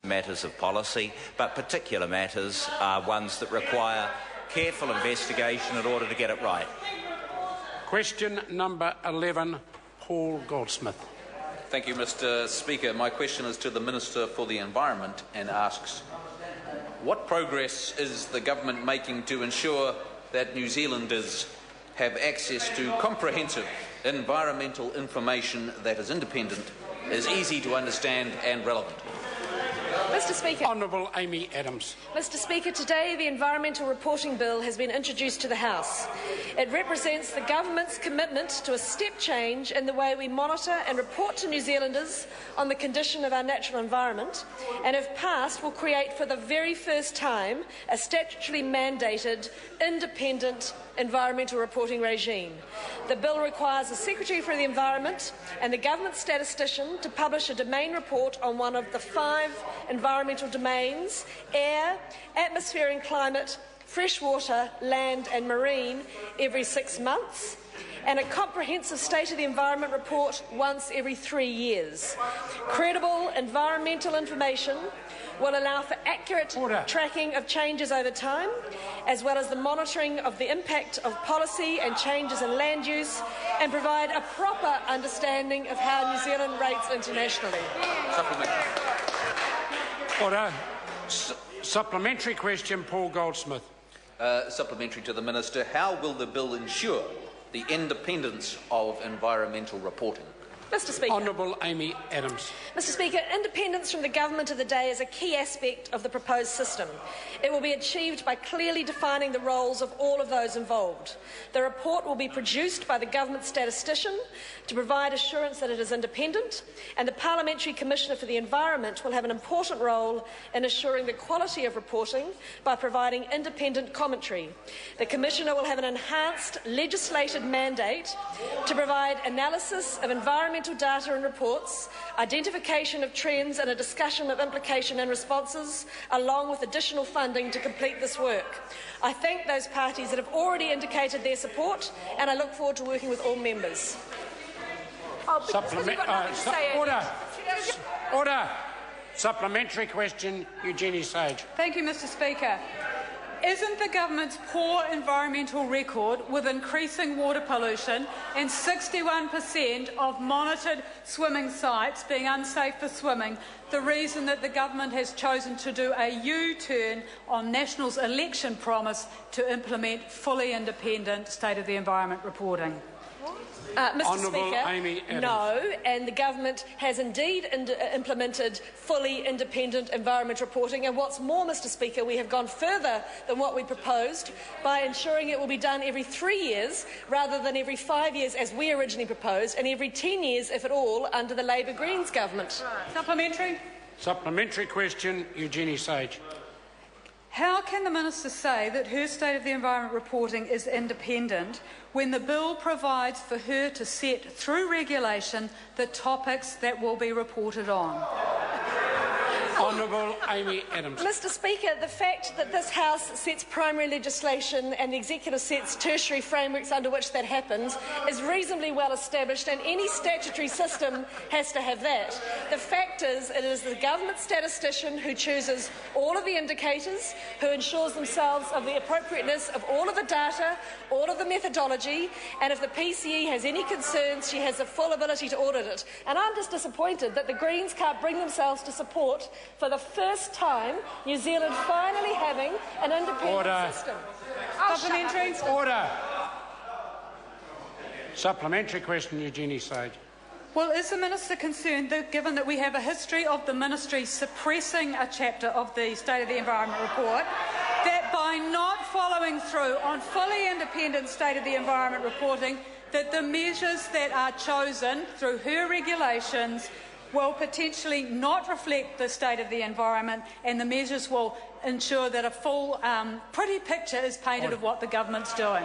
matters of policy, but particular matters are ones that require careful investigation in order to get it right. Question number 11, Paul Goldsmith. Thank you, Mr. Speaker. My question is to the Minister for the Environment and asks, what progress is the government making to ensure that New Zealanders have access to comprehensive environmental information that is independent, is easy to understand and relevant? Mr. Speaker. Honourable Amy Adams. Mr. Speaker, today the Environmental Reporting Bill has been introduced to the House. It represents the government's commitment to a step change in the way we monitor and report to New Zealanders on the condition of our natural environment, and if passed will create for the very first time a statutorily mandated independent environmental reporting regime. The bill requires the Secretary for the Environment and the government statistician to publish a domain report on one of the 5 environmental domains: air, atmosphere and climate, freshwater, land and marine, every 6 months, and a comprehensive State of the Environment report once every 3 years. Credible environmental information will allow for accurate tracking of changes over time, as well as the monitoring of the impact of policy and changes in land use, and provide a proper understanding of how New Zealand rates internationally. Order. Supplementary question, Paul Goldsmith. Supplementary to the Minister. How will the bill ensure the independence of environmental reporting? Mr. Speaker. Honourable Amy Adams. Mr. Speaker, independence from the government of the day is a key aspect of the proposed system. It will be achieved by clearly defining the roles of all of those involved. The report will be produced by the government statistician to provide assurance that it is independent, and the Parliamentary Commissioner for the Environment will have an important role in assuring the quality of reporting by providing independent commentary. The Commissioner will have an enhanced legislated mandate to provide analysis of environmental data and reports, identification of trends and a discussion of implication and responses, along with additional funding to complete this work. I thank those parties that have already indicated their support, and I look forward to working with all members. Order. Supplementary question, Eugenie Sage. Thank you, Mr. Speaker. Isn't the government's poor environmental record with increasing water pollution and 61% of monitored swimming sites being unsafe for swimming the reason that the government has chosen to do a U-turn on National's election promise to implement fully independent State of the Environment reporting? Mr. Speaker, Amy Adams. No, and the government has indeed implemented fully independent environment reporting, and what's more, Mr. Speaker, we have gone further than what we proposed by ensuring it will be done every 3 years rather than every 5 years as we originally proposed, and every 10 years, if at all, under the Labour Greens government. Supplementary. Supplementary question, Eugenie Sage. How can the Minister say that her State of the Environment reporting is independent when the bill provides for her to set through regulation the topics that will be reported on? Honourable Amy Adams. Mr. Speaker, the fact that this House sets primary legislation and the Executive sets tertiary frameworks under which that happens is reasonably well established, and any statutory system has to have that. The fact is, it is the government statistician who chooses all of the indicators, who ensures themselves of the appropriateness of all of the data, all of the methodology, and if the PCE has any concerns, she has the full ability to audit it. And I'm just disappointed that the Greens can't bring themselves to support, for the first time, New Zealand finally having an independent system. Supplementary. Order. Supplementary question, Eugenie Sage. Well, is the Minister concerned that, given that we have a history of the Ministry suppressing a chapter of the State of the Environment report, that by not following through on fully independent State of the Environment reporting, that the measures that are chosen through her regulations will potentially not reflect the state of the environment, and the measures will ensure that a full, pretty picture is painted of what the government's doing?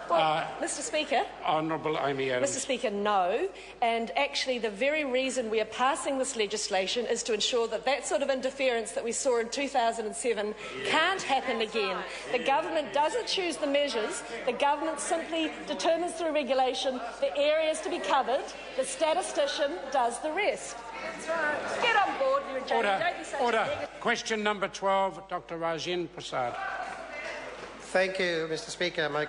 Well, Mr Speaker. Honourable Amy Adams. Mr Speaker, no. And actually the very reason we are passing this legislation is to ensure that that sort of interference that we saw in 2007 can't happen again. The government doesn't choose the measures. The government simply determines through regulation the areas to be covered. The statistician does the rest. That's right. Get on board, you Jamie. Order. Don't be such Order. a negative. Question number 12, Dr. Rajen Prasad. Thank you, Mr Speaker. My